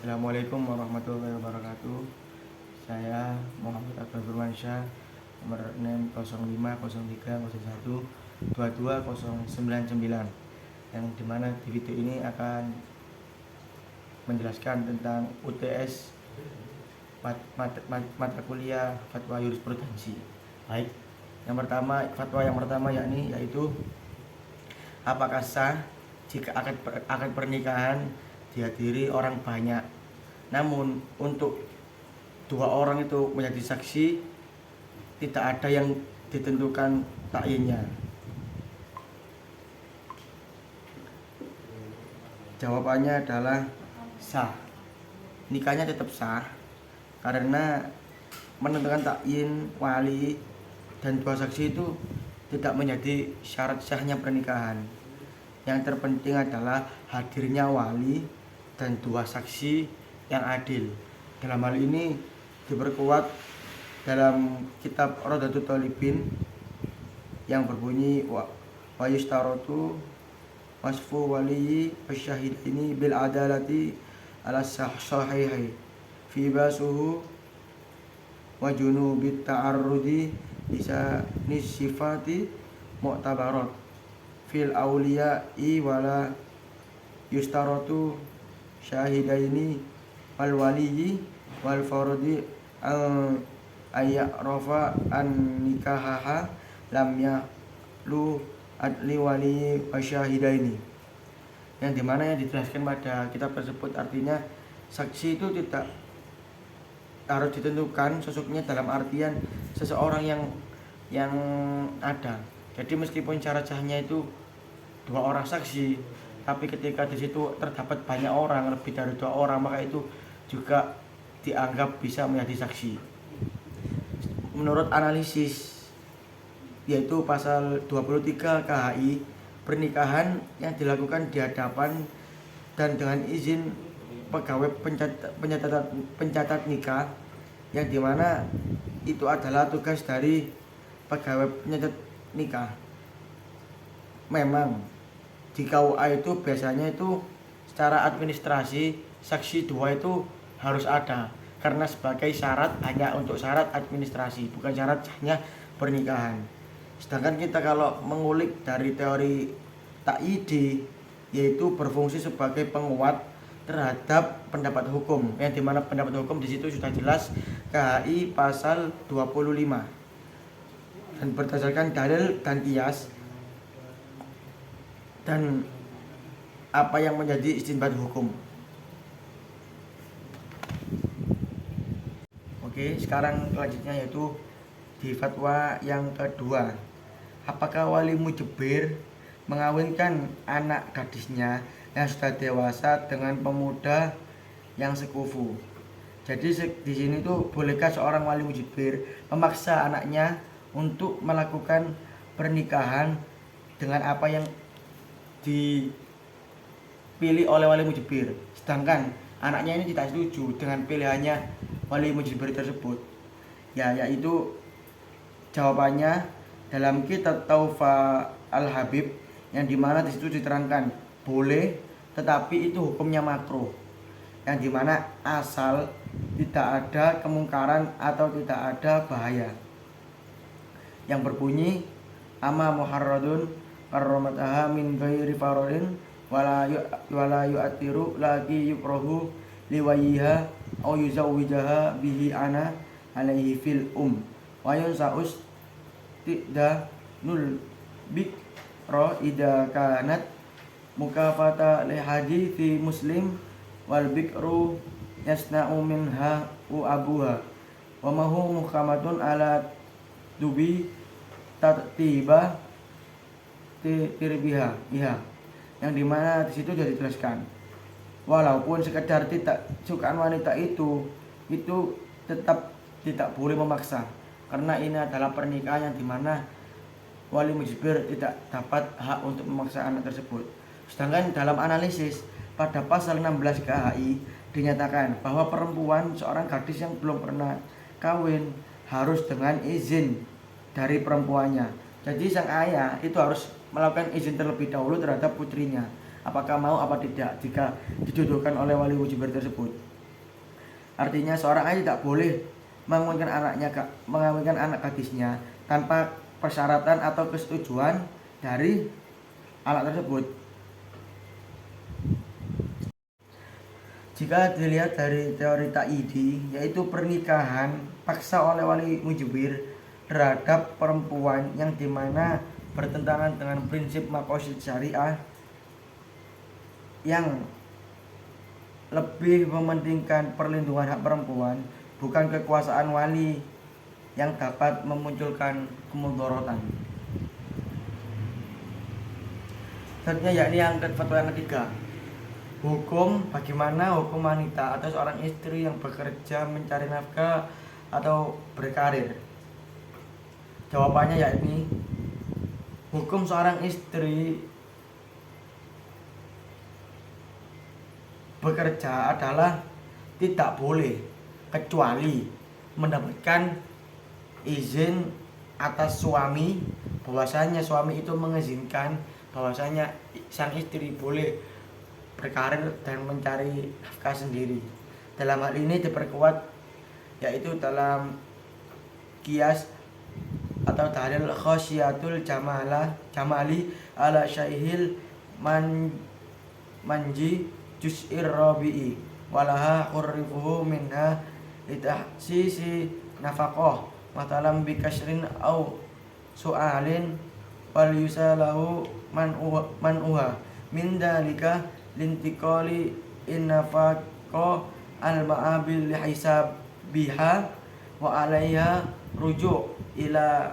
Assalamualaikum warahmatullahi wabarakatuh. Saya Muhammad Abdul Firmansyah, nomor NIM 0503012299, yang dimana di video ini akan menjelaskan tentang UTS mata kuliah fatwa jurisprudensi. Baik, fatwa yang pertama yaitu apakah sah jika akad pernikahan dihadiri orang banyak, namun untuk dua orang itu menjadi saksi tidak ada yang ditentukan takyinnya. Jawabannya adalah sah. Nikahnya tetap sah karena menentukan takyin wali dan dua saksi itu tidak menjadi syarat sahnya pernikahan. Yang terpenting adalah hadirnya wali dan dua saksi yang adil. Dalam hal ini diperkuat dalam kitab Rodatul Thalibin yang berbunyi wa yustaratu wasfu waliyi wasyahidaini bil adalati ala sahihi fi basuhu wa junubit ta'arrudi bisa nisifati mu'tabarat fil awliya'i wala yustaratu syahidaini wal waliyyi wal fardi ayyarafa an nikahaha lam ya'lu adli wali wasyahidaini, yang dimana yang dijelaskan pada kitab tersebut artinya saksi itu tidak harus ditentukan sosoknya dalam artian seseorang yang ada. Jadi meskipun syarat sahnya itu dua orang saksi, tapi ketika di situ terdapat banyak orang, lebih dari dua orang, maka itu juga dianggap bisa menjadi saksi. Menurut analisis yaitu pasal 23 KHI, pernikahan yang dilakukan di hadapan dan dengan izin pegawai pencatat nikah, yang dimana itu adalah tugas dari pegawai pencatat nikah. Memang di KUA itu biasanya itu secara administrasi saksi dua itu harus ada karena sebagai syarat, hanya untuk syarat administrasi, bukan syarat sahnya pernikahan. Sedangkan kita kalau mengulik dari teori takyidi, yaitu berfungsi sebagai penguat terhadap pendapat hukum, yang dimana pendapat hukum di situ sudah jelas KHI pasal 25 dan berdasarkan dalil dan kias dan apa yang menjadi istinbat hukum. Oke, sekarang selanjutnya yaitu di fatwa yang kedua, apakah wali mujibir mengawinkan anak gadisnya yang sudah dewasa dengan pemuda yang sekufu? Jadi di sini tuh bolehkah seorang wali mujibir memaksa anaknya untuk melakukan pernikahan dengan apa yang dipilih oleh wali mujibir, sedangkan anaknya ini tidak setuju dengan pilihannya wali mujibir tersebut? Yaitu jawabannya dalam kitab Taufa Al-Habib, yang dimana disitu diterangkan boleh, tetapi itu hukumnya makruh, yang dimana asal tidak ada kemungkaran atau tidak ada bahaya, yang berbunyi ama muharradun karramataha min ghairi farodin wala yu'atiru lagi yukrahu liwayiha au yuzawwijaha bihi ana alaihi fil wa yunsaus tidak nul bikro ida kanat mukafata li hadithi muslim wal bikru yasna'u minha u abuha wa mahu muhkamatun ala dubi tartiba tirbiha iha, yang dimana di situ sudah dijelaskan walaupun sekedar tidak sukaan wanita itu tetap tidak boleh memaksa, karena ini adalah pernikahan yang dimana wali mujibir tidak dapat hak untuk memaksa anak tersebut. Sedangkan dalam analisis pada pasal 16 KHI dinyatakan bahwa perempuan, seorang gadis yang belum pernah kawin, harus dengan izin dari perempuannya. Jadi sang ayah itu harus melakukan izin terlebih dahulu terhadap putrinya. apakah mau apa tidak jika dijodohkan oleh wali mujibir tersebut. Artinya seorang ayah tidak boleh mengawinkan anak gadisnya tanpa persyaratan atau kesetujuan dari anak tersebut. Jika dilihat dari teori taidi, yaitu pernikahan paksa oleh wali mujibir terhadap perempuan yang dimana bertentangan dengan prinsip maqasid syariah yang lebih mementingkan perlindungan hak perempuan, bukan kekuasaan wali yang dapat memunculkan kemudorotan. Selanjutnya yakni yang fatwa yang ketiga, bagaimana hukum wanita atau seorang istri yang bekerja mencari nafkah atau berkarir. Jawabannya yakni hukum seorang istri bekerja adalah tidak boleh kecuali mendapatkan izin atas suami, bahwasanya suami itu mengizinkan bahwasanya sang istri boleh berkarir dan mencari nafkah sendiri. Dalam hal ini diperkuat yaitu dalam kias atau dalil khosyatul jamali ala syaihil manji juz'ir rabi'i walaha hurrifuhu minha litahsisi nafaqah matalam bikasrin au su'alin wal yusalahu man'uha min dalika lintiqali innafaqah al-ma'abil lihisab biha wa alaiha rujuk ila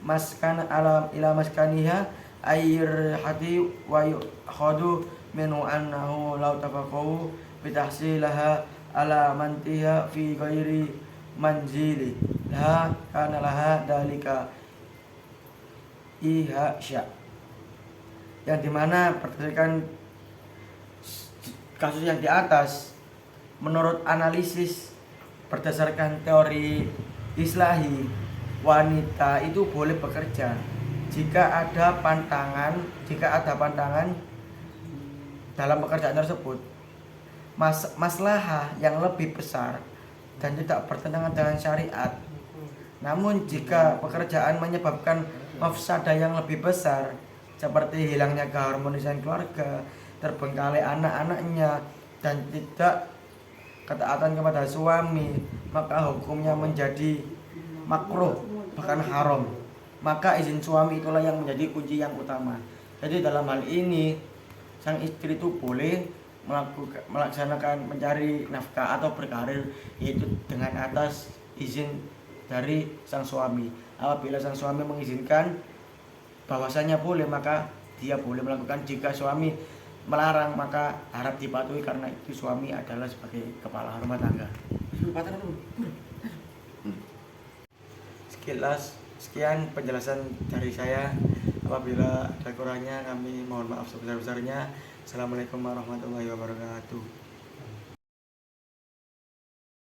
maskaniha air hati wa yukhadu minu annahu law tafaqahu bitahsilaha ala mantiha fi ghairi manzili laha kana laha dalika ihsya, yang dimana berdasarkan kasus yang di atas, menurut analisis berdasarkan teori islahi, wanita itu boleh bekerja jika ada pantangan dalam pekerjaan tersebut, maslahah yang lebih besar dan tidak bertentangan dengan syariat. Namun jika pekerjaan menyebabkan mafsadah yang lebih besar seperti hilangnya keharmonisan keluarga, terbengkalai anak-anaknya, dan tidak ketaatan kepada suami, maka hukumnya menjadi makruh bahkan haram. Maka izin suami itulah yang menjadi kunci yang utama. Jadi dalam hal ini sang istri itu boleh melaksanakan mencari nafkah atau berkarir yaitu dengan atas izin dari sang suami. Apabila sang suami mengizinkan bahwasanya boleh, maka dia boleh melakukan. Jika suami melarang, maka harap dipatuhi karena itu suami adalah sebagai kepala rumah tangga. Sekian penjelasan dari saya. Apabila ada kurangnya kami mohon maaf sebesar-besarnya. Assalamualaikum warahmatullahi wabarakatuh.